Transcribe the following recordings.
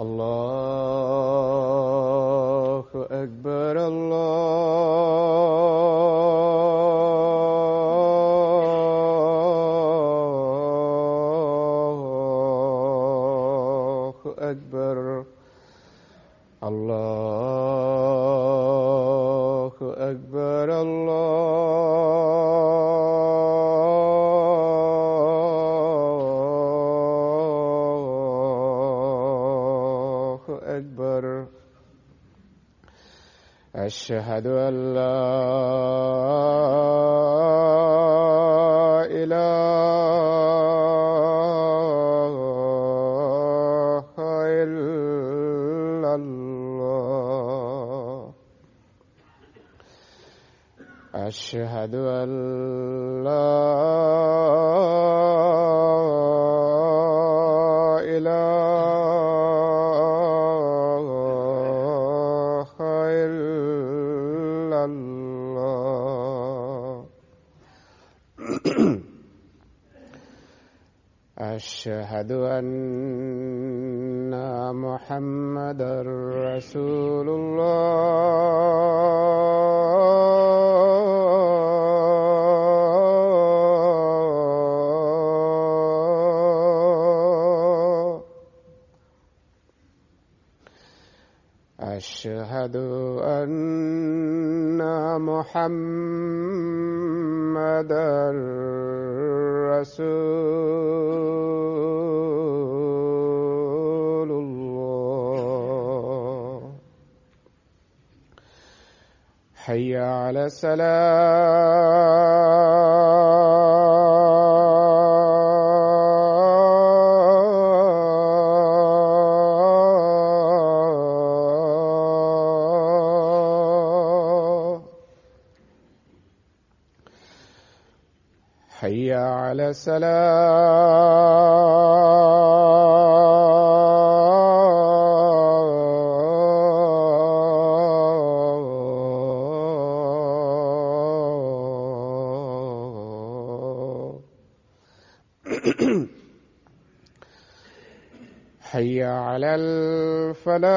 الله أكبر الله أكبر الله أكبر الله أكبر. أشهد أن لا إله إلا الله. أشهد أن لا إله إلا الله. أشهد أن محمدًا رسول الله. أشهد أن محمدًا رسول الله. حي على الصلاة. حي على الصلاة. حي على الفلاح.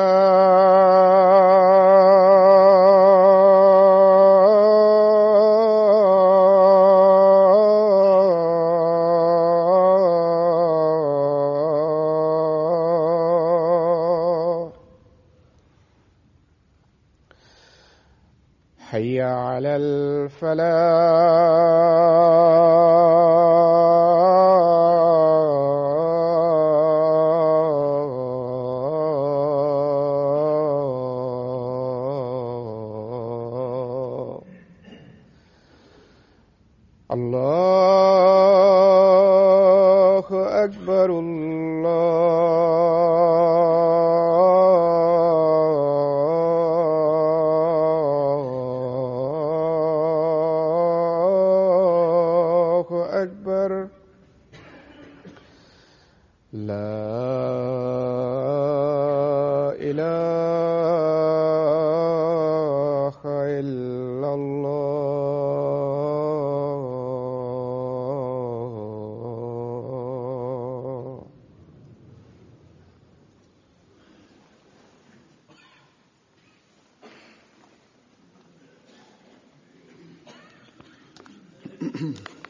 حي على الفلاح. الله أكبر الله أكبر. لا إله إلا الله.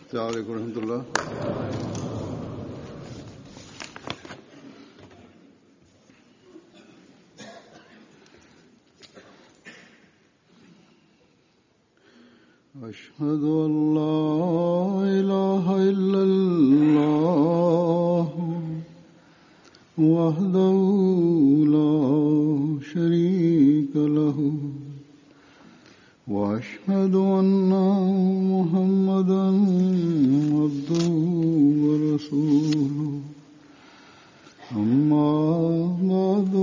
السلام عليكم ورحمة الله. أشهد أن لا إله إلا الله وحده لا شريك له وأشهد أن محمدًا عبده ورسوله. أما بعد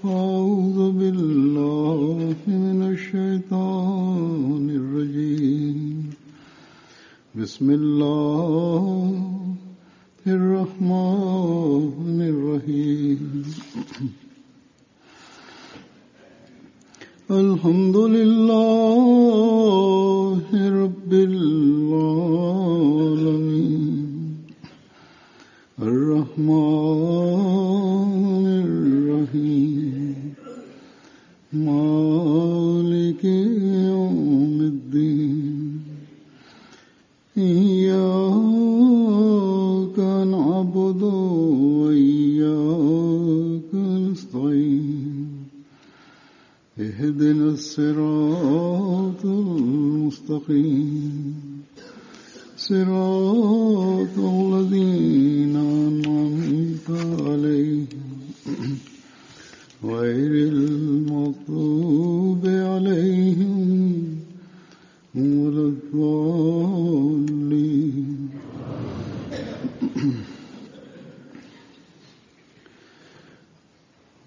فأعوذ بالله من الشيطان الرجيم. بسم الله الرحمن الرحيم. الحمد لله رب العالمين الرحمن الرحيم مالك يوم الدين إياك نعبد وإياك نستعين اهدنا الصراط المستقيم صراط الذين أنعمت عليهم غير المغضوب عليهم ولا الضالين.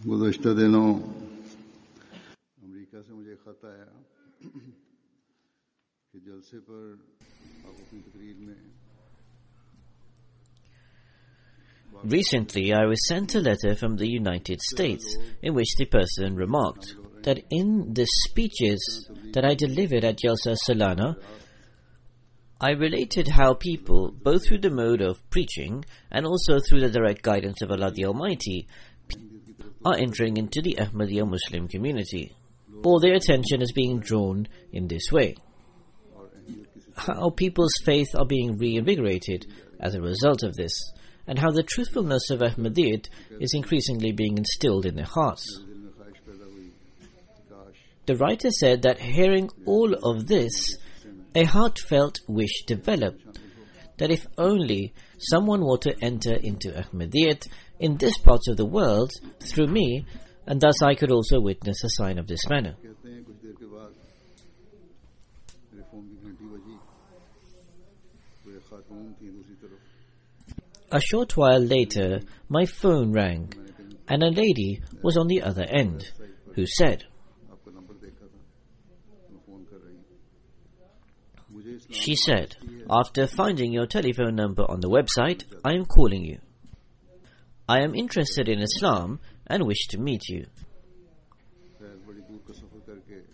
गुज़श्ता दिनों अमेरिका से मुझे खत आया कि जलसे पर आप अपनी तकरीर में Recently, I was sent a letter from the United States in which the person remarked that in the speeches that I delivered at Jalsa Salana, I related how people, both through the mode of preaching and also through the direct guidance of Allah the Almighty, are entering into the Ahmadiyya Muslim community. All their attention is being drawn in this way. How people's faith are being reinvigorated as a result of this, and how the truthfulness of Ahmadiyyat is increasingly being instilled in their hearts. The writer said that hearing all of this, a heartfelt wish developed, that if only someone were to enter into Ahmadiyyat in this part of the world through me, and thus I could also witness a sign of this manner. A short while later, my phone rang, and a lady was on the other end, who said, she said, after finding your telephone number on the website, I am calling you. I am interested in Islam and wish to meet you.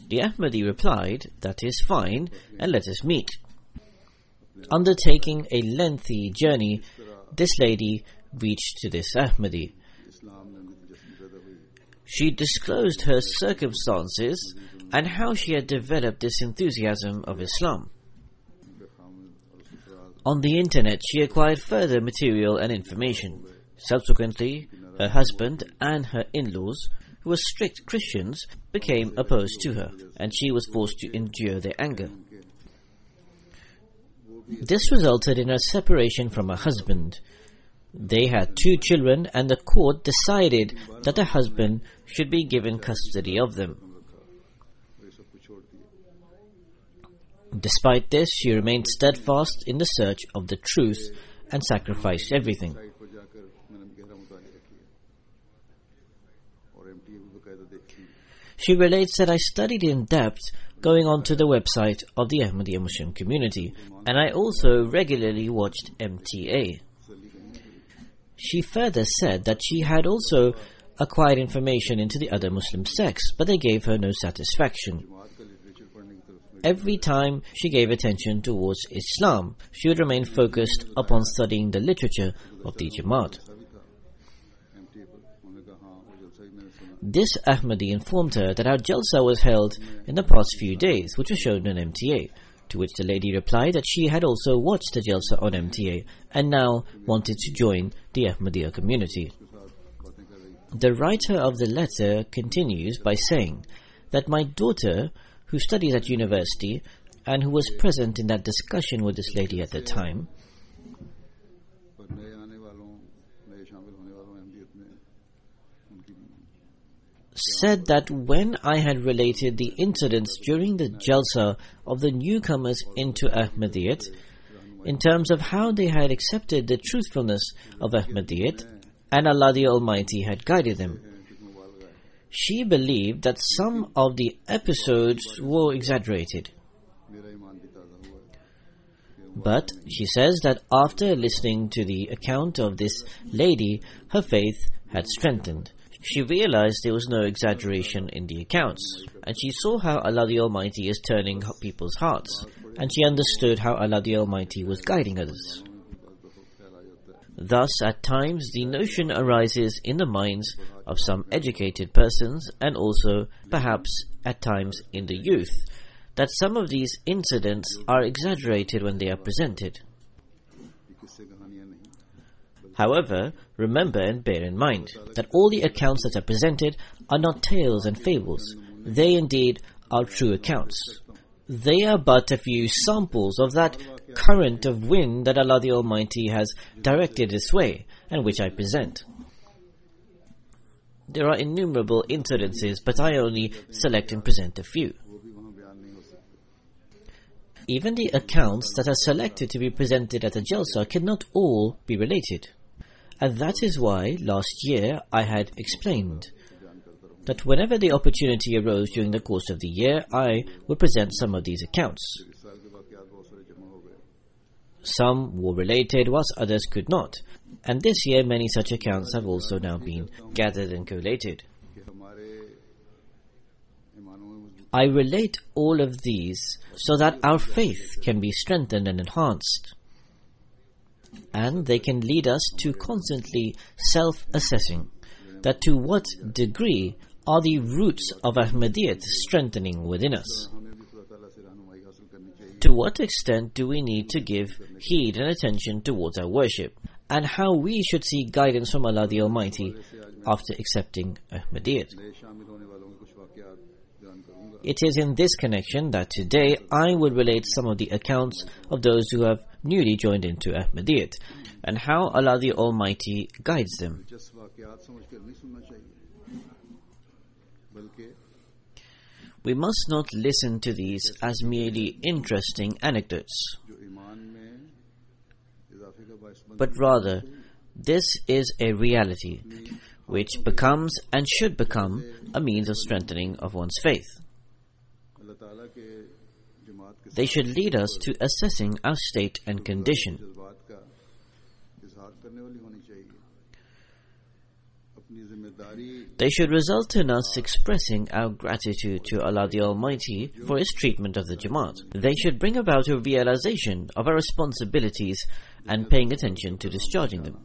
The Ahmadi replied, that is fine, and let us meet. Undertaking a lengthy journey, this lady reached to this Ahmadi. She disclosed her circumstances and how she had developed this enthusiasm of Islam. On the internet, she acquired further material and information. Subsequently, her husband and her in-laws, who were strict Christians, became opposed to her, and she was forced to endure their anger. This resulted in her separation from her husband. They had 2 children, and the court decided that the husband should be given custody of them. Despite this, she remained steadfast in the search of the truth and sacrificed everything. She relates that I studied in depth going onto the website of the Ahmadiyya Muslim community, and I also regularly watched MTA. She further said that she had also acquired information into the other Muslim sects, but they gave her no satisfaction. Every time she gave attention towards Islam, she would remain focused upon studying the literature of the Jamaat. This Ahmadi informed her that our Jalsa was held in the past few days, which was shown on MTA, to which the lady replied that she had also watched the Jalsa on MTA and now wanted to join the Ahmadiyya community. The writer of the letter continues by saying that my daughter, who studies at university and who was present in that discussion with this lady at the time, said that when I had related the incidents during the Jalsa of the newcomers into Ahmadiyyat, in terms of how they had accepted the truthfulness of Ahmadiyyat and Allah the Almighty had guided them, she believed that some of the episodes were exaggerated. But she says that after listening to the account of this lady, her faith had strengthened. She realized there was no exaggeration in the accounts, and she saw how Allah the Almighty is turning people's hearts, and she understood how Allah the Almighty was guiding others. Thus, at times, the notion arises in the minds of some educated persons and also perhaps at times in the youth that some of these incidents are exaggerated when they are presented. However, remember and bear in mind that all the accounts that are presented are not tales and fables. They indeed are true accounts. They are but a few samples of that current of wind that Allah the Almighty has directed this way and which I present. There are innumerable incidences, but I only select and present a few. Even the accounts that are selected to be presented at a Jalsa cannot all be related. And that is why last year I had explained that whenever the opportunity arose during the course of the year, I would present some of these accounts. Some were related, whilst others could not. And this year many such accounts have also now been gathered and collated. I relate all of these so that our faith can be strengthened and enhanced. And they can lead us to constantly self-assessing that to what degree are the roots of Ahmadiyyat strengthening within us. To what extent do we need to give heed and attention towards our worship, and how we should seek guidance from Allah the Almighty after accepting Ahmadiyyat. It is in this connection that today I will relate some of the accounts of those who have newly joined into Ahmadiyyat and how Allah the Almighty guides them. We must not listen to these as merely interesting anecdotes, but rather this is a reality which becomes and should become a means of strengthening of one's faith. They should lead us to assessing our state and condition. They should result in us expressing our gratitude to Allah the Almighty for His treatment of the Jamaat. They should bring about a realization of our responsibilities and paying attention to discharging them.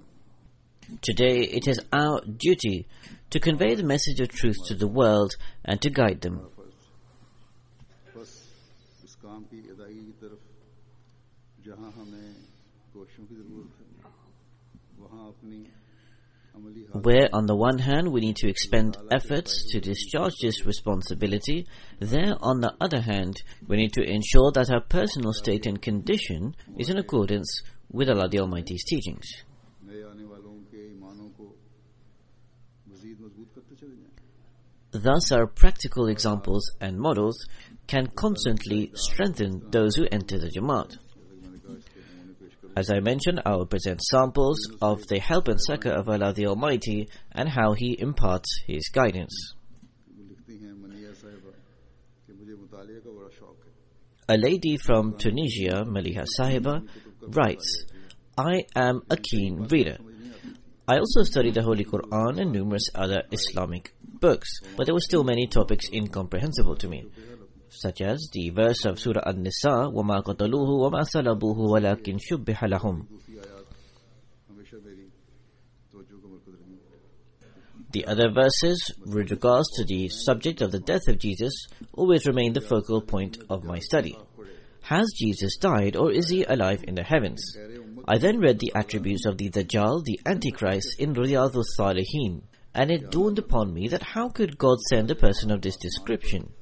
Today it is our duty to convey the message of truth to the world and to guide them. Where on the one hand we need to expend efforts to discharge this responsibility, there on the other hand we need to ensure that our personal state and condition is in accordance with Allah the Almighty's teachings. Thus our practical examples and models can constantly strengthen those who enter the Jamaat. As I mentioned, I will present samples of the help and succor of Allah the Almighty and how He imparts His guidance. A lady from Tunisia, Maliha Sahiba, writes, I am a keen reader. I also studied the Holy Quran and numerous other Islamic books, but there were still many topics incomprehensible to me, such as the verse of Surah An-Nisa, وَمَا قَتَلُوهُ وَمَا صَلَبُوهُ وَلَكِنْ شُبِّهَ لَهُمْ. The other verses, with regards to the subject of the death of Jesus, always remain the focal point of my study. Has Jesus died or is He alive in the heavens? I then read the attributes of the Dajjal, the Antichrist, in Riyadh al-Salihin, and it dawned upon me that how could God send a person of this description?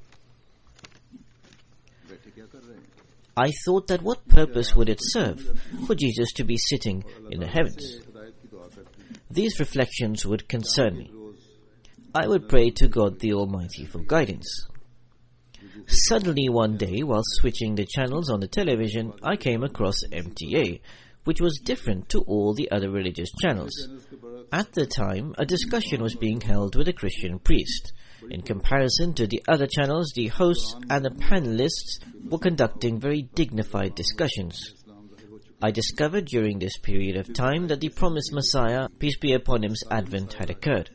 I thought that what purpose would it serve for Jesus to be sitting in the heavens? These reflections would concern me. I would pray to God the Almighty for guidance. Suddenly one day, while switching the channels on the television, I came across MTA, which was different to all the other religious channels. At the time, a discussion was being held with a Christian priest. In comparison to the other channels, the hosts and the panelists were conducting very dignified discussions. I discovered during this period of time that the promised Messiah, peace be upon him's advent, had occurred.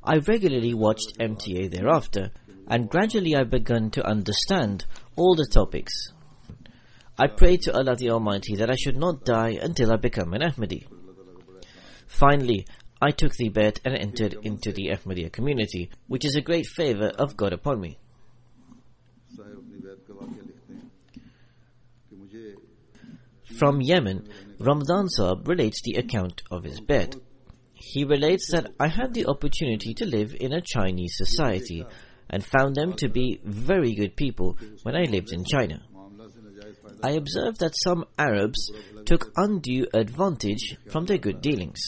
I regularly watched MTA thereafter, and gradually I began to understand all the topics. I prayed to Allah the Almighty that I should not die until I become an Ahmadi. Finally, I took the bet and entered into the Ahmadiyya community, which is a great favor of God upon me. साहब अपनी वैद का वाक़या लिखते हैं कि मुझे From Yemen, Ramadan Sahib relates the account of his bet. He relates that I had the opportunity to live in a Chinese society and found them to be very good people when I lived in China. मामला से नाजायज फायदा I observed that some Arabs took undue advantage from their good dealings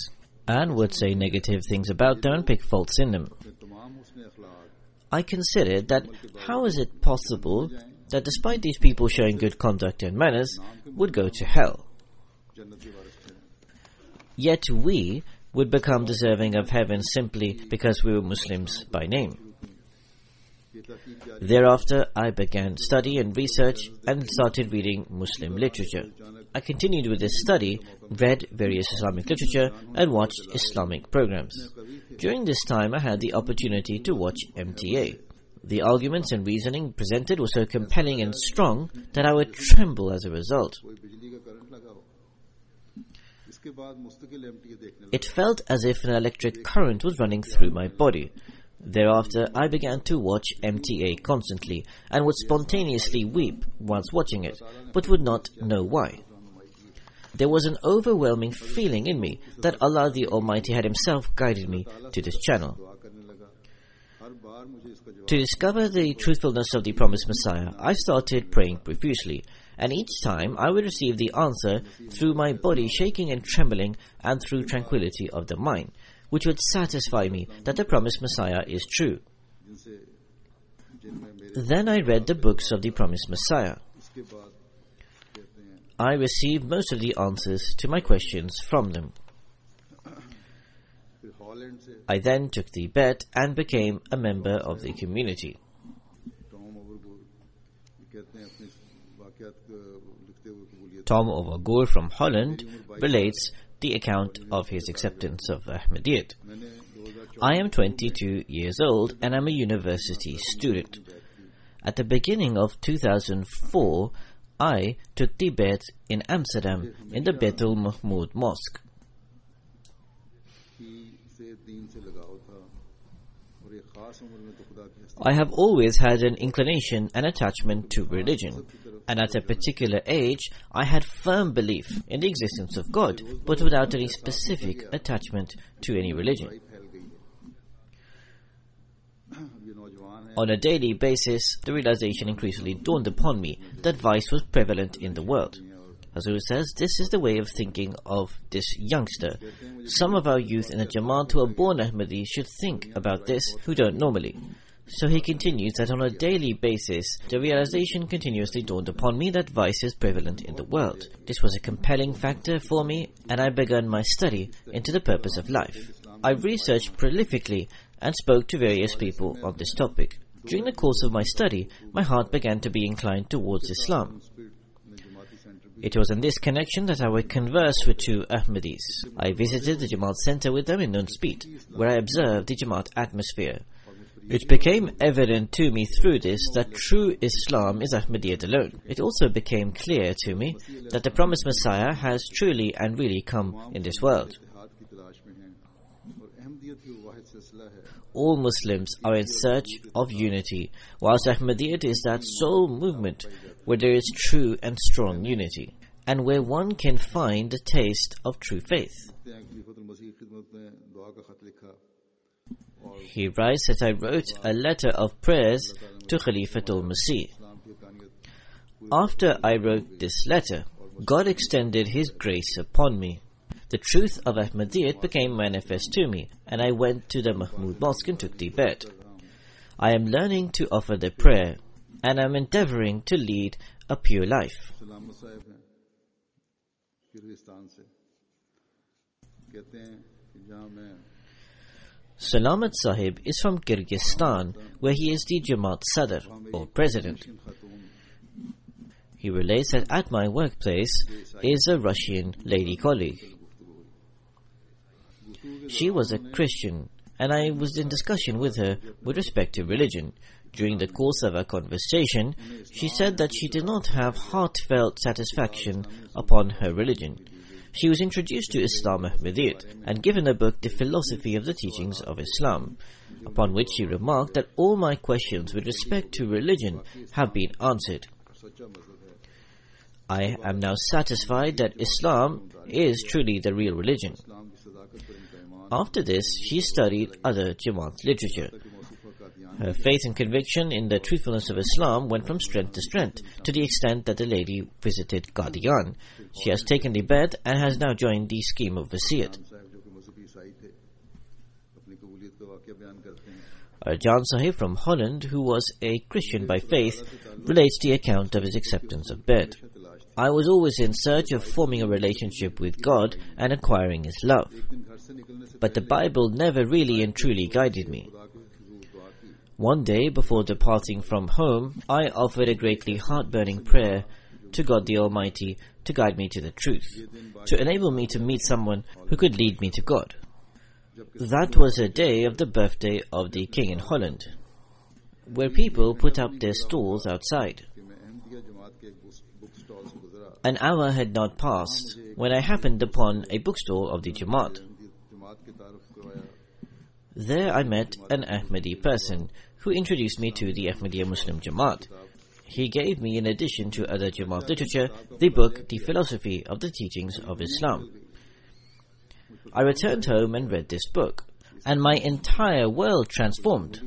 and would say negative things about them and pick faults in them. अपने तमाम उसने अखलाक I considered that how is it possible that despite these people showing good conduct and manners, would go to hell, जन्नती वारिस थे yet we would become deserving of heaven simply because we were Muslims by name. ये तहकीक जारी Thereafter, I began study and research and started reading Muslim literature. I continued with this study, read various Islamic literature, and watched Islamic programs. During this time, I had the opportunity to watch MTA. The arguments and reasoning presented were so compelling and strong that I would tremble as a result. कोई बिजली का current लगा हो इसके बाद मुस्तकिल MTA देखने It felt as if an electric current was running through my body. Thereafter, I began to watch MTA constantly and would spontaneously weep whilst watching it, but would not know why. There was an overwhelming feeling in me that Allah the Almighty had Himself guided me to this channel. दुआ करने लगा हर बार मुझे इसका जवाब To discover the truthfulness of the promised Messiah, I started praying profusely, and each time I would receive the answer through my body shaking and trembling and through tranquility of the mind, which would satisfy me that the promised Messiah is true. जिनसे जिनमें मेरे Then I read the books of the promised Messiah. इसके बाद कहते हैं I received most of the answers to my questions from them. फिर Holland से I then took the bet and became a member of the community. Tom ओवरबोर ये कहते हैं अपने वाकयात लिखते हुए कबूलियत Tom Overgoor from Holland relates the account of his acceptance of Ahmadiyyat. मैंने 2014 I am 22 years old and I'm a university student. At the beginning of 2004, I took the bet in Amsterdam in the Beitul Mahmud Mosque. की से दीन से लगाव था और एक खास उम्र में तो खुदा की हस्ती I have always had an inclination and attachment to religion, and at a particular age I had firm belief in the existence of God, but without any specific attachment to any religion. फैल गई है अब ये नौजवान है On a daily basis, the realization increasingly dawned upon me that vice was prevalent in the world. Hazur says this is the way of thinking of this youngster. Some of our youth in the Jamaat who are born Ahmadi should think about this who don't normally. So he continues that on a daily basis, the realization continuously dawned upon me that vice is prevalent in the world. This was a compelling factor for me, and I began my study into the purpose of life. I researched prolifically and spoke to various people on this topic. During the course of my study, my heart began to be inclined towards Islam. में जमाती centre भी It was in this connection that I would converse with two Ahmadis. I visited the Jamaat center with them in Nunspeet, where I observed the Jamaat atmosphere. It became evident to me through this that true Islam is Ahmadiyyat alone. It also became clear to me that the promised Messiah has truly and really come in this world. इत्तेहाद की तलाश में हैं और अहमदियत ही वाहिद सिलसिला है All Muslims are in search of unity, whilst Ahmadiyyat is that sole movement where there is true and strong unity, and where one can find the taste of true faith. कहते हैं कि खलीफतुल मसीह की खिदमत में दुआ का खत लिखा और He writes that I wrote a letter of prayers to Khalifatul Masih. इस्लाम की हकानियत After I wrote this letter, God extended His grace upon me. The truth of Ahmadiyyat became manifest to me, and I went to the Mahmud Mosque and took the bet. I am learning to offer the prayer, and I am endeavoring to lead a pure life. सलामत साहब हैं Kyrgyzstan से कहते हैं कि जहाँ मैं Salamat Sahib is from Kyrgyzstan, where he is the Jamaat Sadr, or president. Khatoon He relates that at my workplace is a Russian lady colleague. She was a Christian, and I was in discussion with her with respect to religion. During the course of our conversation, she said that she did not have heartfelt satisfaction upon her religion. she was introduced to Islam Ahmadiyyat and given a book, The Philosophy of the Teachings of Islam, upon which she remarked that all my questions with respect to religion have been answered. I am now satisfied that Islam is truly the real religion. After this, she studied other Jamaat literature. Her faith and conviction in the truthfulness of Islam went from strength to strength, to the extent that the lady visited Qadian. She has taken the bet and has now joined the scheme of Wasiyat. Arjan Sahib from Holland, who was a Christian by faith, relates the account of his acceptance of bet. I was always in search of forming a relationship with God and acquiring His love. But the Bible never really and truly guided me. One day, before departing from home, I offered a greatly heart-burning prayer to God the Almighty to guide me to the truth, to enable me to meet someone who could lead me to God. That was a day of the birthday of the king in Holland, where people put up their stalls outside. An hour had not passed when I happened upon a bookstall of the Jamaat. There I met an Ahmadi person who introduced me to the Ahmadiyya Muslim Jamaat. He gave me, in addition to other Jamaat literature, the book, The Philosophy of the Teachings of Islam. I returned home and read this book, and my entire world transformed.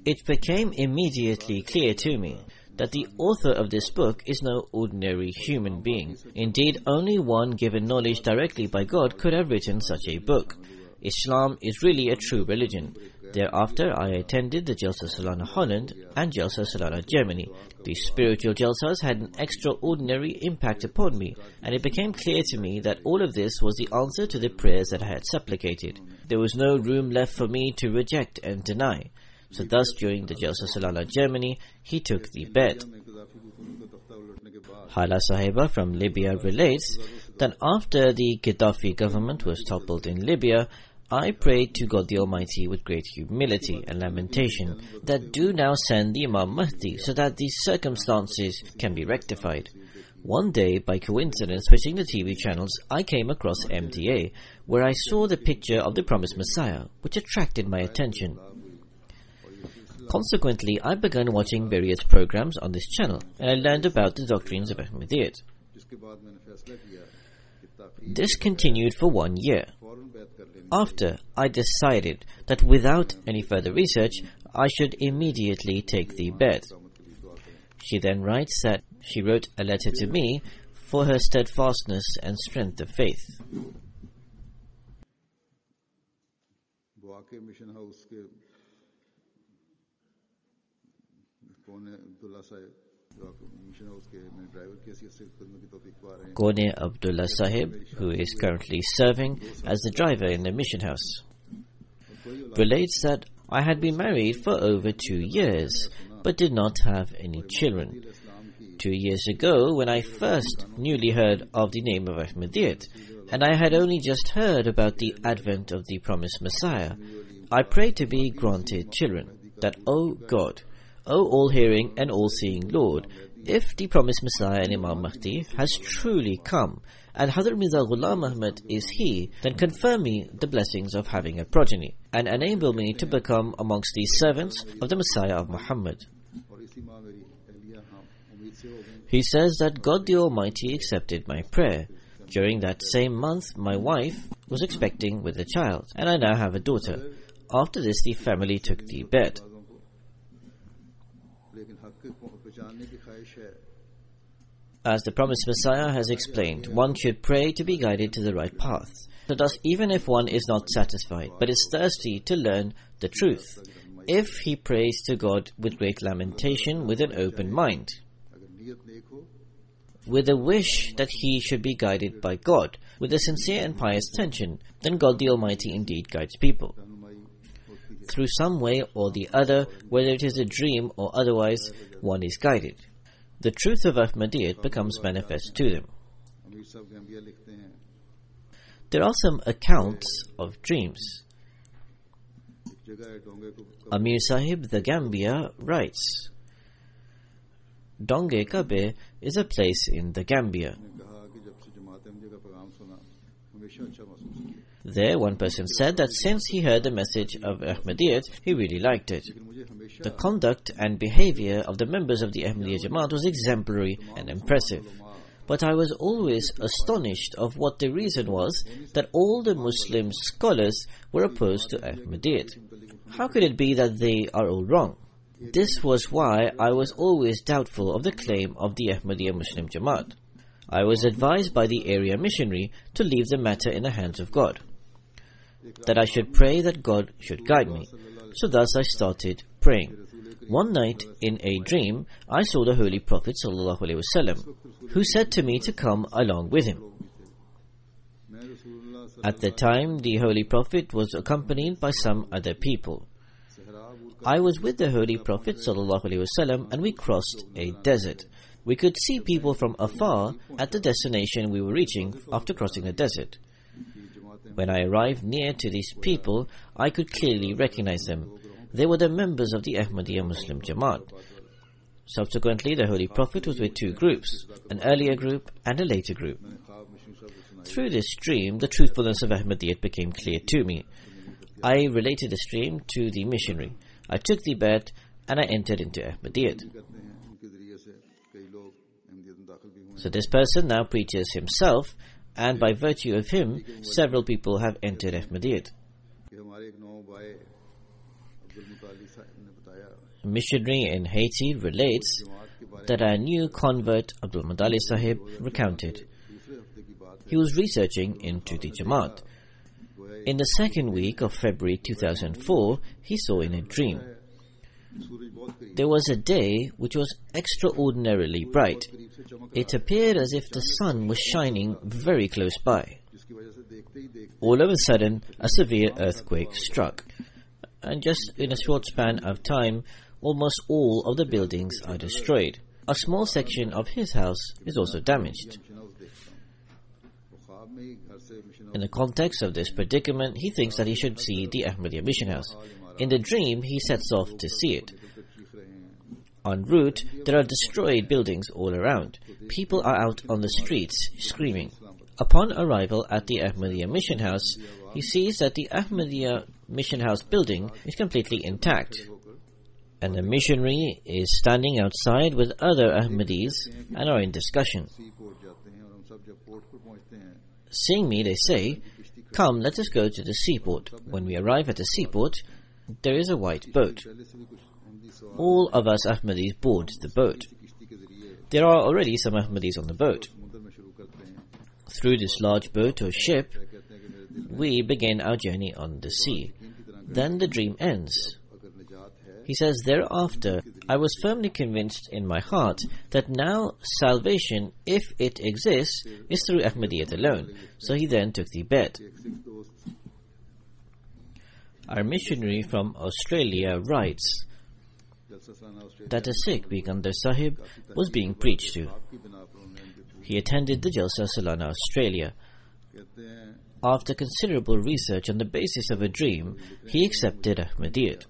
It became immediately clear to me that the author of this book is no ordinary human being. Indeed, only one given knowledge directly by God could have written such a book. Islam is really a true religion. Thereafter, I attended the Jalsa Salana Holland and Jalsa Salana Germany. These spiritual Jalsas had an extraordinary impact upon me, and it became clear to me that all of this was the answer to the prayers that I had supplicated. There was no room left for me to reject and deny. So thus, during the Jalsa Salana Germany, he took the bet. Hala Sahiba from Libya relates that after the Gaddafi government was toppled in Libya, I prayed to God the Almighty with great humility and lamentation that do now send the Imam Mahdi so that these circumstances can be rectified. One day, by coincidence, switching the TV channels, I came across MTA, where I saw the picture of the promised Messiah, which attracted my attention. Consequently, I began watching various programs on this channel, and I learned about the doctrines of Ahmadiyyat. This continued for 1 year. After, I decided that without any further research, I should immediately take the bet. She then writes that she wrote a letter to me for her steadfastness and strength of faith. Gone Abdullah Sahib, who is currently serving as the driver in the mission house, relates that I had been married for over 2 years, but did not have any children. 2 years ago, when I first newly heard of the name of Ahmadiyyat, and I had only just heard about the advent of the promised Messiah, I prayed to be granted children, that, O God, O all-hearing and all-seeing Lord, if the promised Messiah and Imam Mahdi has truly come, and Hazrat Mirza Ghulam Ahmad is he, then confer me the blessings of having a progeny, and enable me to become amongst these servants of the Messiah of Muhammad. He says that God the Almighty accepted my prayer. During that same month, my wife was expecting with a child, and I now have a daughter. After this, the family took the bet. As the promised Messiah has explained, one should pray to be guided to the right path. So thus, even if one is not satisfied, but is thirsty to learn the truth, if he prays to God with great lamentation, with an open mind, with a wish that he should be guided by God, with a sincere and pious intention, then God the Almighty indeed guides people. Through some way or the other, whether it is a dream or otherwise, one is guided. The truth of Ahmadiyyat becomes manifest to them. There are some accounts of dreams. Amir Sahib, the Gambia, writes, Donge Kabe is a place in the Gambia. हमेशा अच्छा महसूस किया, There, one person said that since he heard the message of Ahmadiyyat, he really liked it. लेकिन मुझे हमेशा The conduct and behavior of the members of the Ahmadiyya Jamaat was exemplary and impressive. But I was always astonished of what the reason was that all the Muslim scholars were opposed to Ahmadiyyat. How could it be that they are all wrong? This was why I was always doubtful of the claim of the Ahmadiyya Muslim Jamaat. I was advised by the area missionary to leave the matter in the hands of God, that I should pray that God should guide me. So thus I started praying. One night, in a dream, I saw the Holy Prophet ﷺ, who said to me to come along with him. At the time, the Holy Prophet was accompanied by some other people. I was with the Holy Prophet ﷺ, and we crossed a desert. We could see people from afar at the destination we were reaching after crossing the desert. When I arrived near to these people, I could clearly recognize them. They were the members of the Ahmadiyya Muslim Jamaat. Subsequently, the Holy Prophet was with two groups, an earlier group and a later group. Through this dream, the truthfulness of Ahmadiyyat became clear to me. I related this dream to the missionary. I took the bet and I entered into Ahmadiyyat. So this person now preaches himself, and by virtue of him, several people have entered Ahmadiyyat. A missionary in Haiti relates that a new convert, Abdul Muttalib Sahib, recounted. He was researching into the Jamaat. In the second week of February 2004, he saw in a dream. There was a day which was extraordinarily bright. It appeared as if the sun was shining very close by. All of a sudden, a severe earthquake struck, and just in a short span of time, almost all of the buildings are destroyed. A small section of his house is also damaged. In the context of this predicament, he thinks that he should see the Ahmadiyya mission house. In the dream, he sets off to see it. En route, there are destroyed buildings all around. People are out on the streets screaming. Upon arrival at the Ahmadiyya mission house, he sees that the Ahmadiyya mission house building is completely intact, and the missionary is standing outside with other Ahmadis and are in discussion. Seeing me, they say, "Come, let us go to the seaport." When we arrive at the seaport, there is a white boat. All of us Ahmadis board the boat. There are already some Ahmadis on the boat. Through this large boat or ship, we begin our journey on the sea. Then the dream ends. He says, thereafter, I was firmly convinced in my heart that now salvation, if it exists, is through Ahmadiyyat alone. So he then took the bet. Our missionary from Australia writes that a Sikh, Bikandar Sahib, was being preached to. He attended the Jalsa Salana Australia. After considerable research on the basis of a dream, he accepted Ahmadiyyat.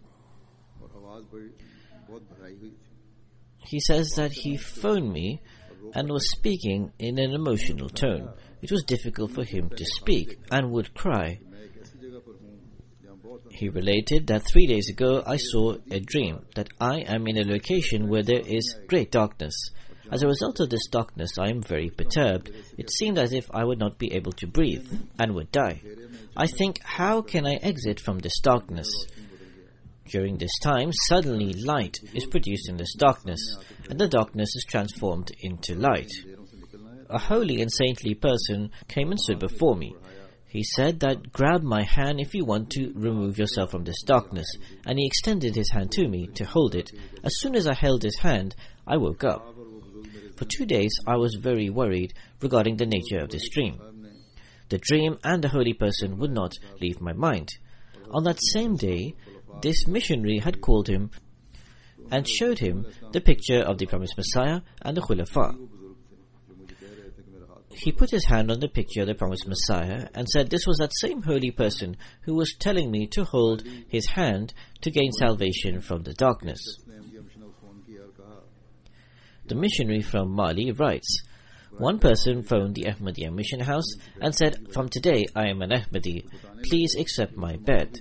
He says that he phoned me and was speaking in an emotional tone. It was difficult for him to speak and would cry. He related that 3 days ago I saw a dream that I am in a location where there is great darkness. As a result of this darkness, I am very perturbed. It seemed as if I would not be able to breathe and would die. I think, how can I exit from this darkness? During this time, suddenly light is produced in this darkness, and the darkness is transformed into light. A holy and saintly person came and stood before me. He said that, grab my hand if you want to remove yourself from this darkness, and he extended his hand to me to hold it. As soon as I held his hand, I woke up. For 2 days, I was very worried regarding the nature of this dream. The dream and the holy person would not leave my mind. On that same day, this missionary had called him and showed him the picture of the promised Messiah and the Khulafa. He put his hand on the picture of the promised Messiah and said this was that same holy person who was telling me to hold his hand to gain salvation from the darkness. The missionary from Mali writes, One person phoned the Ahmadiyya mission house and said, "From today I am an Ahmadi. Please accept my bet."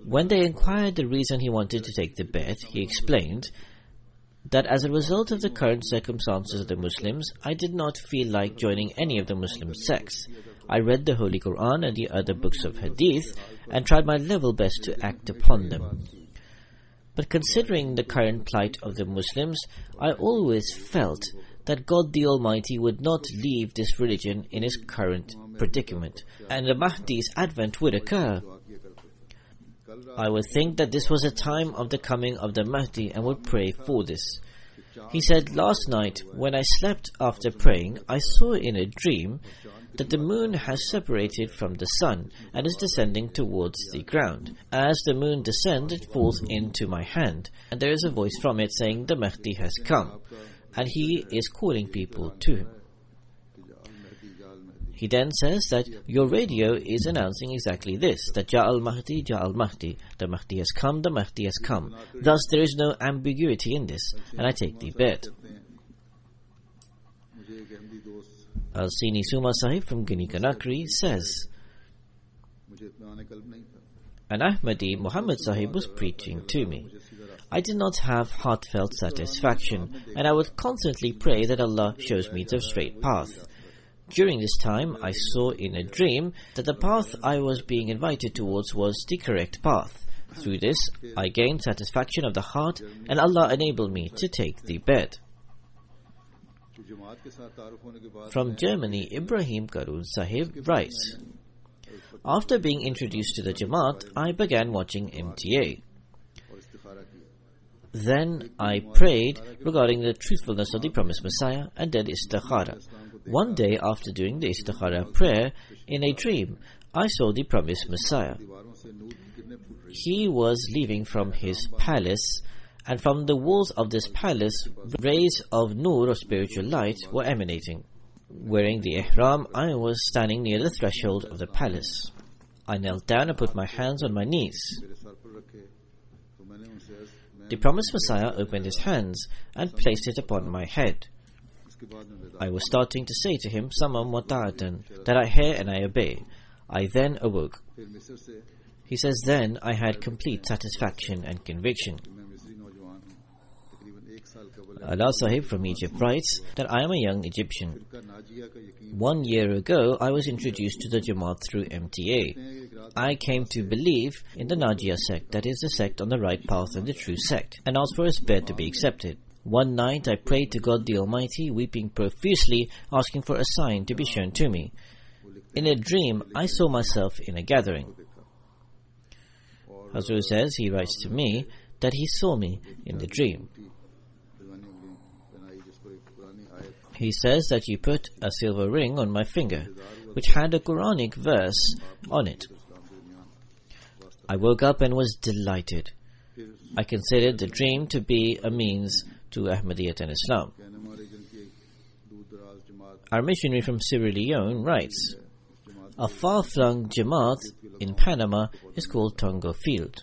When they inquired the reason he wanted to take the bet, he explained that as a result of the current circumstances of the Muslims, I did not feel like joining any of the Muslim sects. I read the Holy Quran and the other books of Hadith and tried my level best to act upon them. But considering the current plight of the Muslims, I always felt that God the Almighty would not leave this religion in its current predicament, and the Mahdi's advent would occur. I would think that this was a time of the coming of the Mahdi and would pray for this. He said, "Last night, when I slept after praying, I saw in a dream that the moon has separated from the sun and is descending towards the ground. As the moon descends, it falls into my hand, and there is a voice from it saying, 'The Mahdi has come,' and he is calling people to him." He then says that your radio is announcing exactly this, that Ja'al Mahdi, Ja'al Mahdi, the Mahdi has come, the Mahdi has come. Thus there is no ambiguity in this, and I take the bet. Al-Sini Suma Sahib from Guinea Conakry says, "An Ahmadi, Muhammad Sahib, was preaching to me. I did not have heartfelt satisfaction, and I would constantly pray that Allah shows me the straight path. During this time, I saw in a dream that the path I was being invited towards was the correct path. Through this, I gained satisfaction of the heart, and Allah enabled me to take the bet." From Germany, Ibrahim Karun Sahib writes, "After being introduced to the Jamaat, I began watching MTA. Then I prayed regarding the truthfulness of the promised Messiah and did istikhara. One day after doing the istikhara prayer, in a dream, I saw the promised Messiah. He was leaving from his palace, and from the walls of this palace, rays of nur or spiritual light were emanating. Wearing the ihram, I was standing near the threshold of the palace. I knelt down and put my hands on my knees. The promised Messiah opened his hands and placed it upon my head. I was starting to say to him, 'Samam wa ta'atan,' that I hear and I obey. I then awoke." He says, "Then I had complete satisfaction and conviction." Allah Sahib from Egypt writes that I am a young Egyptian. 1 year ago, I was introduced to the Jamaat through MTA. I came to believe in the Najia sect, that is the sect on the right path and the true sect, and asked for his bet to be accepted. One night I prayed to God the Almighty, weeping profusely, asking for a sign to be shown to me. In a dream, I saw myself in a gathering. Hazur says, he writes to me that he saw me in the dream. He says that you put a silver ring on my finger, which had a Quranic verse on it. I woke up and was delighted. I considered the dream to be a means to Ahmadiyyat and Islam. Our missionary from Sierra Leone writes, "A far-flung Jamaat in Panama is called Tongo Field.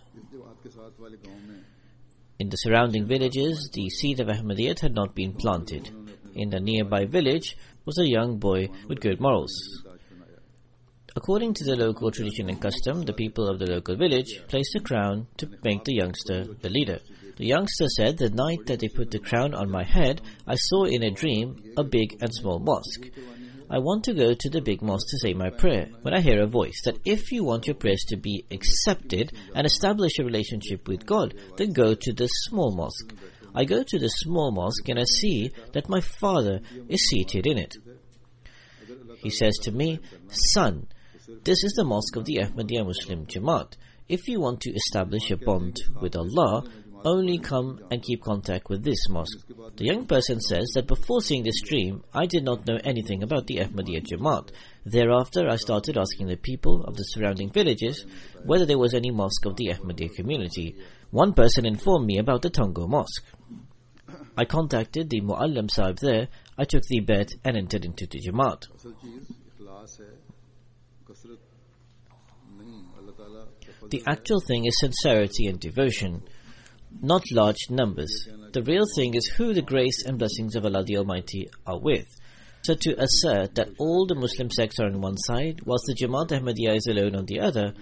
In the surrounding villages, the seed of Ahmadiyyat had not been planted. In the nearby village was a young boy with good morals. According to the local tradition and custom, the people of the local village placed a crown to make the youngster the leader. The youngster said, the night that they put the crown on my head, I saw in a dream a big and small mosque. I want to go to the big mosque to say my prayer, when I hear a voice that if you want your prayers to be accepted and establish a relationship with God, then go to the small mosque. I go to the small mosque and I see that my father is seated in it. He says to me, son, this is the mosque of the Ahmadiyya Muslim Jamaat. If you want to establish a bond with Allah, only come and keep contact with this mosque. The young person says that before seeing this dream, I did not know anything about the Ahmadiyya Jamaat. Thereafter, I started asking the people of the surrounding villages whether there was any mosque of the Ahmadiyya community. One person informed me about the Tongo Mosque. I contacted the Muallim Sahib there, I took the bet and entered into the Jamaat. The actual thing is sincerity and devotion, not large numbers. The real thing is who the grace and blessings of Allah the Almighty are with. So to assert that all the Muslim sects are on one side, whilst the Jamaat Ahmadiyya is alone on the other,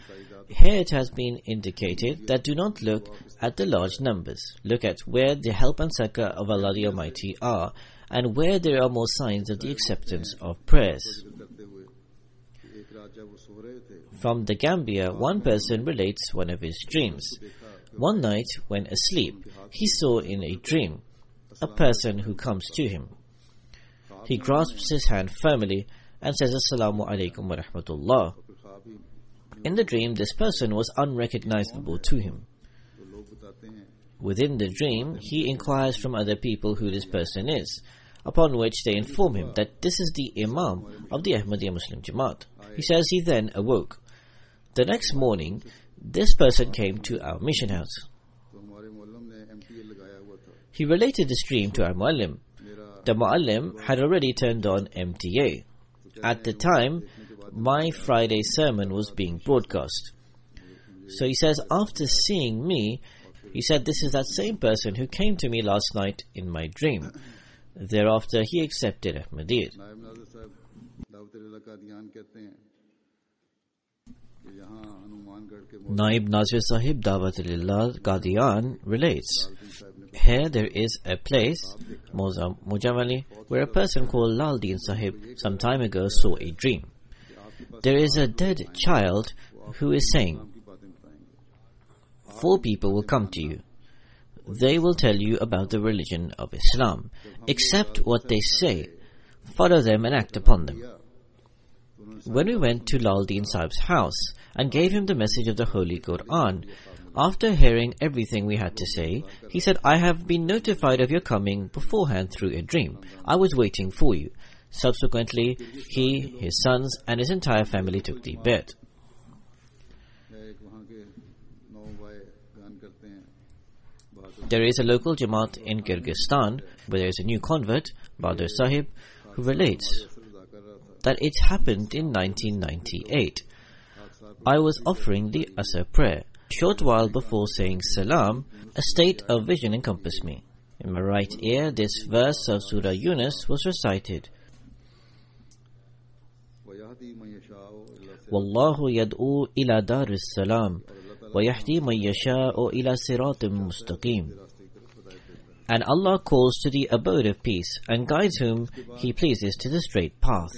here it has been indicated that do not look at the large numbers. Look at where the help and succor of Allah the Almighty are, and where there are more signs of the acceptance of prayers. From the Gambia, one person relates one of his dreams. One night, when asleep, he saw in a dream a person who comes to him. He grasps his hand firmly and says, Assalamu alaikum wa rahmatullah. In the dream, this person was unrecognizable to him. Within the dream, he inquires from other people who this person is, upon which they inform him that this is the Imam of the Ahmadiyya Muslim Jamaat. He says he then awoke. The next morning, this person came to our mission house. He related this dream to our Muallim. The Muallim had already turned on MTA. At the time, my Friday sermon was being broadcast. So he says, after seeing me, he said, this is that same person who came to me last night in my dream. Thereafter, he accepted Ahmadiyyat. Naib Nazir Sahib Dawat-e-Lillah Qadian relates, here there is a place, Moza Mujamali, where a person called Lal Deen Sahib some time ago saw a dream. There is a dead child who is saying, 4 people will come to you. They will tell you about the religion of Islam. Accept what they say, follow them and act upon them. When we went to Lal Deen Sahib's house and gave him the message of the Holy Quran, after hearing everything we had to say, he said, I have been notified of your coming beforehand through a dream. I was waiting for you. Subsequently, he, his sons and his entire family took the bet. There is a local Jamaat in Kyrgyzstan where there is a new convert, Bahadur Sahib, who relates that it happened in 1998. I was offering the Asr prayer. A short while before saying Salam, a state of vision encompassed me. In my right ear, this verse of Surah Yunus was recited. Wallahu yad'u ila daris salam wa yahdi man yasha'u ila siratim mustaqim. And Allah calls to the abode of peace and guides whom He pleases to the straight path.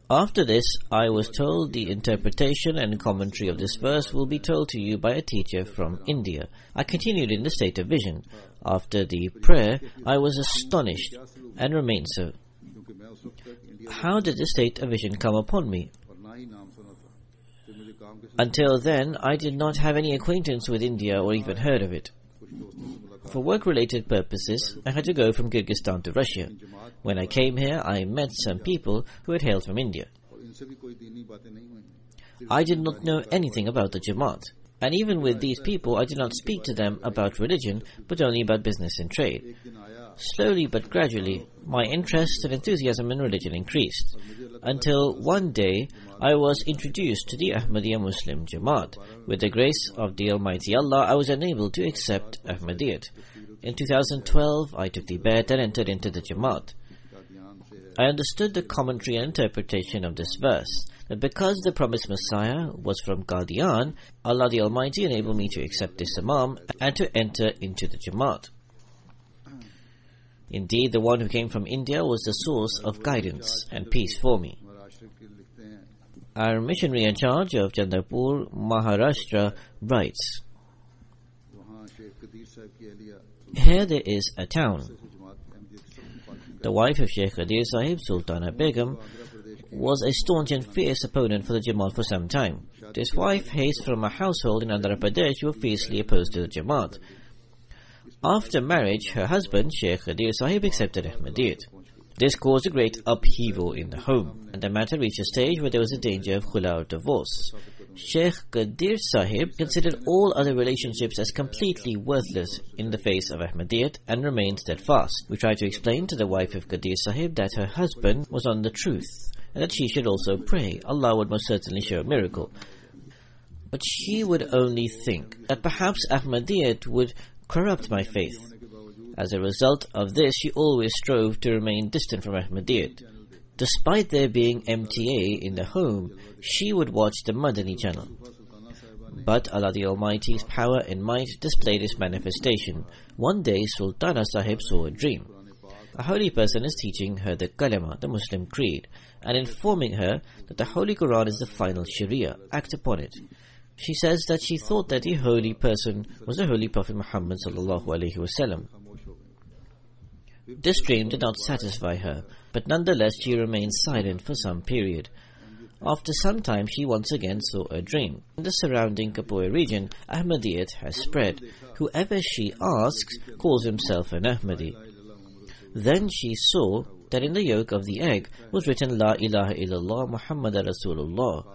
After this, I was told the interpretation and commentary of this verse will be told to you by a teacher from India. I continued in the state of vision. After the prayer, I was astonished and remained so. How did the state of vision come upon me? Until then, I did not have any acquaintance with India or even heard of it. For work-related purposes, I had to go from Kyrgyzstan to Russia. When I came here, I met some people who had hailed from India. I did not know anything about the Jamaat. And even with these people, I did not speak to them about religion, but only about business and trade. Slowly but gradually, my interest and enthusiasm in religion increased, until one day I was introduced to the Ahmadiyya Muslim Jamaat. With the grace of the Almighty Allah, I was enabled to accept Ahmadiyyat. In 2012, I took the bet and entered into the Jamaat. I understood the commentary and interpretation of this verse, that because the promised Messiah was from Qadian, Allah the Almighty enabled me to accept this Imam and to enter into the Jamaat. Indeed, the one who came from India was the source of guidance and peace for me. Our missionary in charge of Chandrapur, Maharashtra, writes, here there is a town. The wife of Sheikh Qadir Sahib, Sultana Begum, was a staunch and fierce opponent for the Jamaat for some time. This wife hails from a household in Andhra Pradesh who were fiercely opposed to the Jamaat. After marriage, her husband, Sheikh Qadir Sahib, accepted Ahmadiyyat. This caused a great upheaval in the home, and the matter reached a stage where there was a danger of khula or divorce. Sheikh Qadir Sahib considered all other relationships as completely worthless in the face of Ahmadiyyat and remained steadfast. We tried to explain to the wife of Qadir Sahib that her husband was on the truth, and that she should also pray. Allah would most certainly show a miracle. But she would only think that perhaps Ahmadiyyat would corrupt my faith, As a result of this, she always strove to remain distant from Ahmadiyyat. Despite there being MTA in the home, she would watch the Madani channel. But Allah the Almighty's power and might displayed its manifestation. One day, Sultana Sahib saw a dream. A holy person is teaching her the Kalima, the Muslim creed, and informing her that the Holy Quran is the final Sharia. Act upon it. She says that she thought that the holy person was the Holy Prophet Muhammad sallallahu alaihi wasallam. This dream did not satisfy her, but nonetheless she remained silent for some period. After some time, she once again saw a dream. In the surrounding Kapoor region, Ahmadiyyat has spread. Whoever she asks calls himself an Ahmadi. Then she saw that in the yolk of the egg was written La ilaha illallah Muhammad Rasulullah.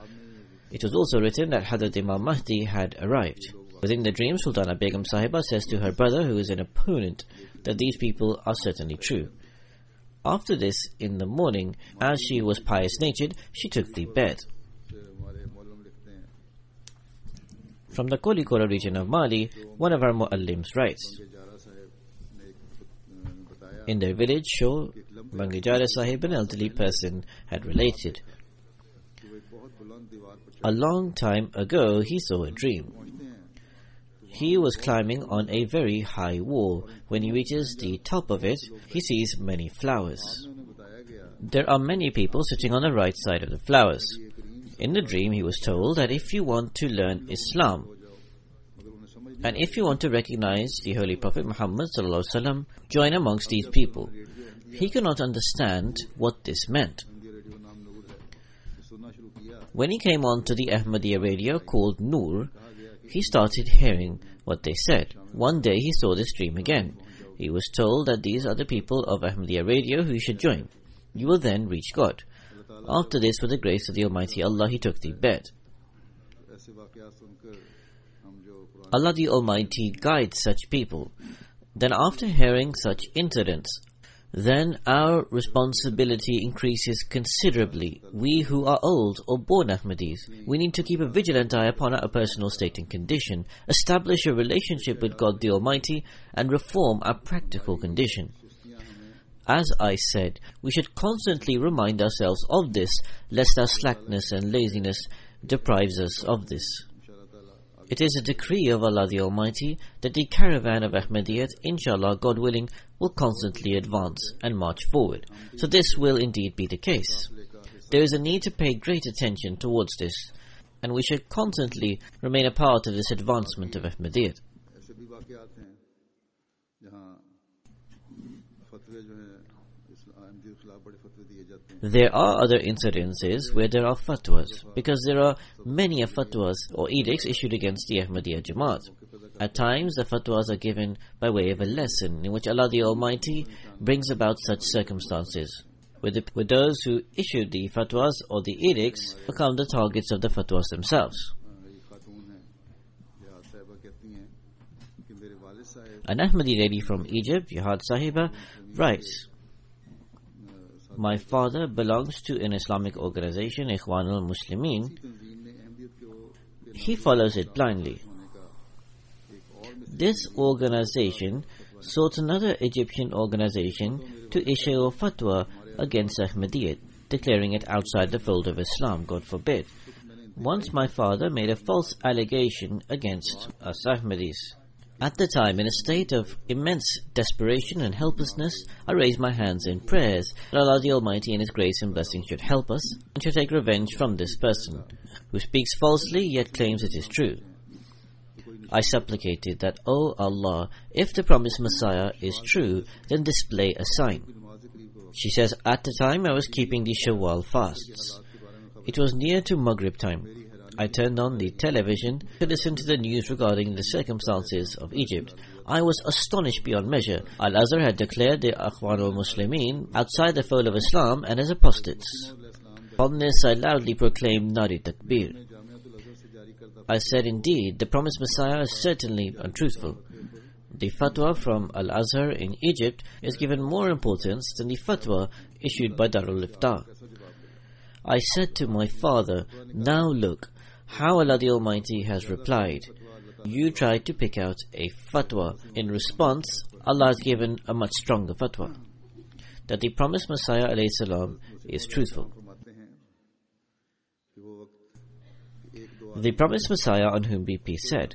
It was also written that Hadrat Imam Mahdi had arrived. Within the dream, Sultana Begum Sahiba says to her brother, who is an opponent, that these people are certainly true. After this, in the morning, as she was pious-natured, she took the bed. From the Kozhikode region of Mali, one of our muallims writes, in their village, Sho, Bangijara Sahib, an elderly person, had related. A long time ago, he saw a dream. He was climbing on a very high wall. When he reaches the top of it, he sees many flowers. There are many people sitting on the right side of the flowers. In the dream, he was told that if you want to learn Islam, and if you want to recognize the Holy Prophet Muhammad sallallahu alaihi wasallam, join amongst these people. He could not understand what this meant. When he came on to the Ahmadiyya radio called Noor, he started hearing what they said. One day he saw this dream again. He was told that these are the people of Ahmadiyya radio who should join. You will then reach God. After this, with the grace of the Almighty Allah, he took the bed. Allah the Almighty guides such people. Then after hearing such incidents, then our responsibility increases considerably. We who are old or born Ahmadis, we need to keep a vigilant eye upon our personal state and condition, establish a relationship with God the Almighty, and reform our practical condition. As I said, we should constantly remind ourselves of this, lest our slackness and laziness deprives us of this. It is a decree of Allah the Almighty that the caravan of Ahmadiyyat, inshallah, God willing, will constantly advance and march forward. So this will indeed be the case. There is a need to pay great attention towards this, and we should constantly remain a part of this advancement of Ahmadiyyat. There are other incidences where there are fatwas, because there are many fatwas or edicts issued against the Ahmadiyya Jamaat. At times, the fatwas are given by way of a lesson in which Allah the Almighty brings about such circumstances, where those who issued the fatwas or the edicts become the targets of the fatwas themselves. An Ahmadi lady from Egypt, Jihad Sahiba, writes, my father belongs to an Islamic organization, Ikhwanul Muslimin. He follows it blindly. This organization sought another Egyptian organization to issue a fatwa against Ahmadiyyat, declaring it outside the fold of Islam, God forbid. Once my father made a false allegation against us Ahmadis. At the time, in a state of immense desperation and helplessness, I raised my hands in prayers that Allah the Almighty in His grace and blessing should help us and should take revenge from this person, who speaks falsely yet claims it is true. I supplicated that, O Allah, if the promised Messiah is true, then display a sign. She says, at the time I was keeping the Shawwal fasts. It was near to Maghrib time. I turned on the television to listen to the news regarding the circumstances of Egypt. I was astonished beyond measure. Al-Azhar had declared the Ikhwanul Muslimin outside the fold of Islam and as apostates. Upon this, I loudly proclaimed Nari Takbir. I said, indeed, the promised Messiah is certainly untruthful. The fatwa from Al-Azhar in Egypt is given more importance than the fatwa issued by Darul Ifta. I said to my father, now look, how Allah the Almighty has replied. You tried to pick out a fatwa. In response, Allah has given a much stronger fatwa, that the promised Messiah alayhi salam is truthful. The promised Messiah on whom be peace said,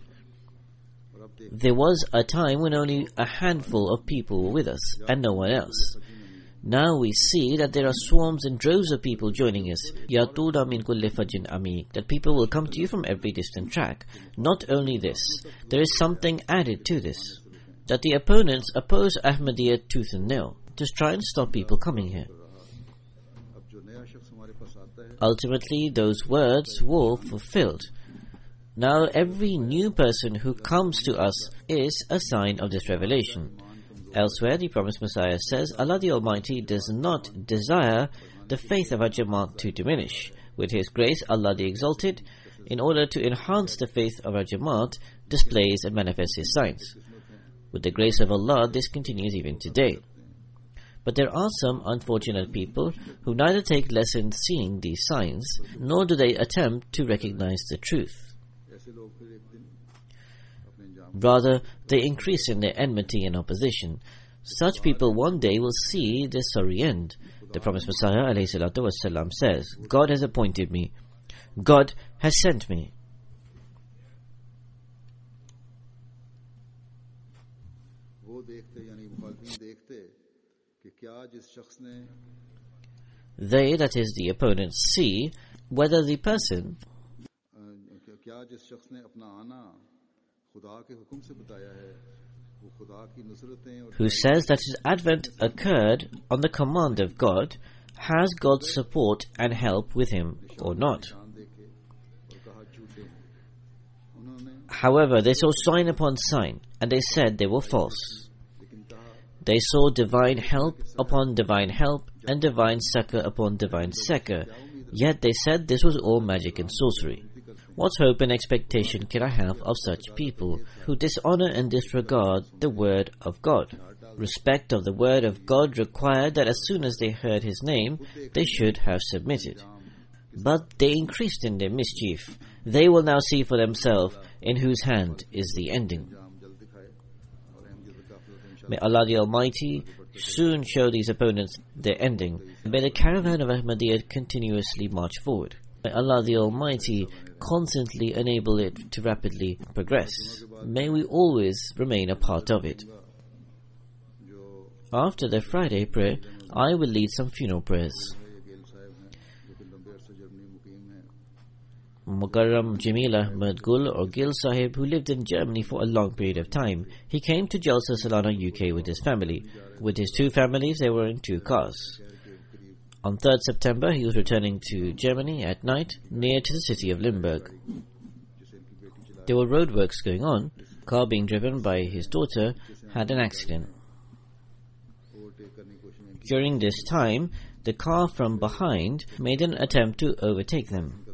there was a time when only a handful of people were with us and no one else. Now we see that there are swarms and droves of people joining us. Yatuna min kulli fajjin amiq, that people will come to you from every distant track. Not only this, there is something added to this, that the opponents oppose Ahmadiyya tooth and nail to try and stop people coming here. Ultimately, those words were fulfilled. Now every new person who comes to us is a sign of this revelation. Elsewhere, the promised Messiah says, Allah the Almighty does not desire the faith of our Jamaat to diminish. With His grace, Allah the Exalted, in order to enhance the faith of our Jamaat, displays and manifests His signs. With the grace of Allah, this continues even today. But there are some unfortunate people who neither take lessons seeing these signs, nor do they attempt to recognize the truth. Rather, they increase in their enmity and opposition. Such people one day will see the sorry end. The promised Messiah ﷺ says, God has appointed me. God has sent me. They, that is the opponents, see whether the person who says that his advent occurred on the command of God has God's support and help with him or not. However, they saw sign upon sign, and they said they were false. They saw divine help upon divine help, and divine succor upon divine succor, yet they said this was all magic and sorcery. What hope and expectation can I have of such people who dishonor and disregard the word of God? Respect of the word of God required that as soon as they heard His name, they should have submitted. But they increased in their mischief. They will now see for themselves in whose hand is the ending. May Allah the Almighty soon show these opponents their ending. May the caravan of Ahmadiyya continuously march forward. May Allah the Almighty constantly enable it to rapidly progress. May we always remain a part of it. After the Friday prayer, I will lead some funeral prayers. Mukarram Jamil Ahmad Gul or Gil Sahib, who lived in Germany for a long period of time, he came to Jalsa Salana UK with his family. With his two families, they were in two cars. On 3rd September, he was returning to Germany at night, near to the city of Limburg. There were roadworks going on. The car being driven by his daughter had an accident. During this time, the car from behind made an attempt to overtake them.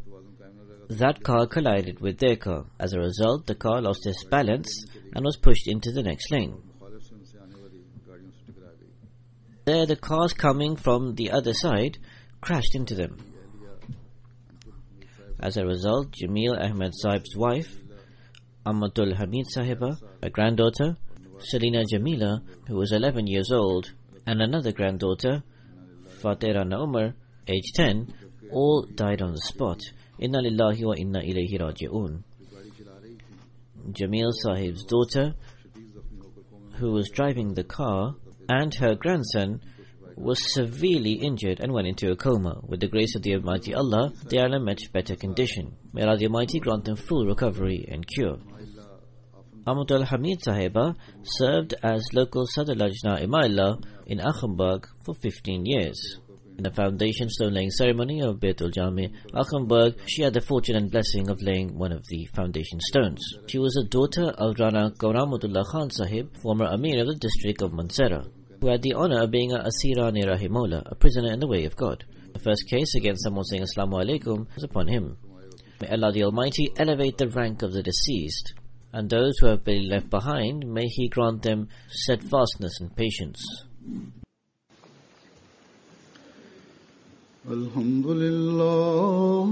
That car collided with their car. As a result, the car lost its balance and was pushed into the next lane. There, the cars coming from the other side crashed into them. As a result, Jamil Ahmad Sahib's wife, Amatul Hamid Sahiba, a granddaughter, Selina Jamila, who was 11 years old, and another granddaughter, Fateh Rana Umar, age 10, all died on the spot. Inna lillahi wa inna ilayhi raji'un. Jamil Sahib's daughter, who was driving the car, and her grandson was severely injured and went into a coma. With the grace of the Almighty Allah, they are in a much better condition. May Allah the Almighty grant them full recovery and cure. Amatul Hamid Sahiba served as local Sadr Lajna Imaillah in Achenberg for 15 years. In the foundation stone laying ceremony of Baitul Jami, Achenberg, she had the fortune and blessing of laying one of the foundation stones. She was a daughter of Rana Gauramutullah Khan Sahib, former Amir of the district of Mansehra, who had the honor of being a Asirani Rahimullah, a prisoner in the way of God. The first case against someone saying Assalamu alaikum was upon him. May Allah the Almighty elevate the rank of the deceased, and those who have been left behind, may He grant them steadfastness and patience. Alhamdulillah,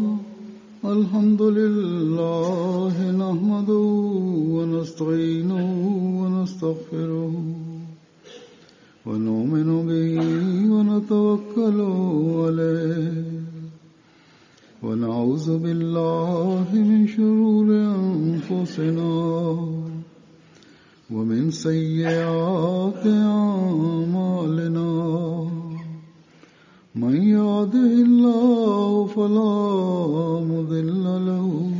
Alhamdulillah, nahmaduhu wa nasta'inuhu wa nastaghfiruh سيئات أعمالنا من يهده الله فلا مضل له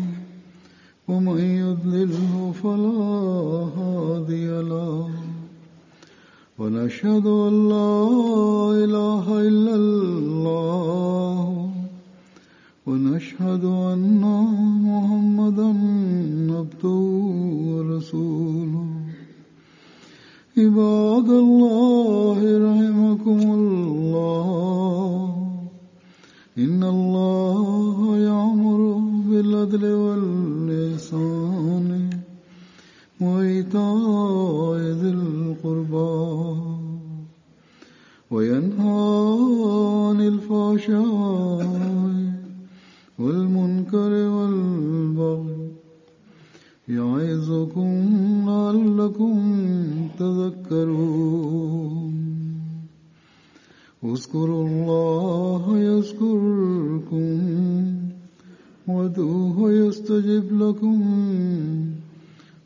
ومن يضلله فلا هادي له ونشهد أن لا إله إلا الله ونشهد أن محمدا عبده ورسوله عباد الله رحمكم الله إن الله يأمر بالعدل والإحسان وإيتاء ذي القربى وينهى عن الفحشاء والمنكر والبغي يعظكم لعلكم تذكرون اذكروا الله يذكركم وادعوه يستجب لكم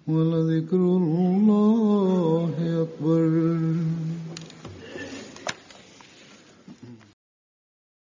ولذكر الله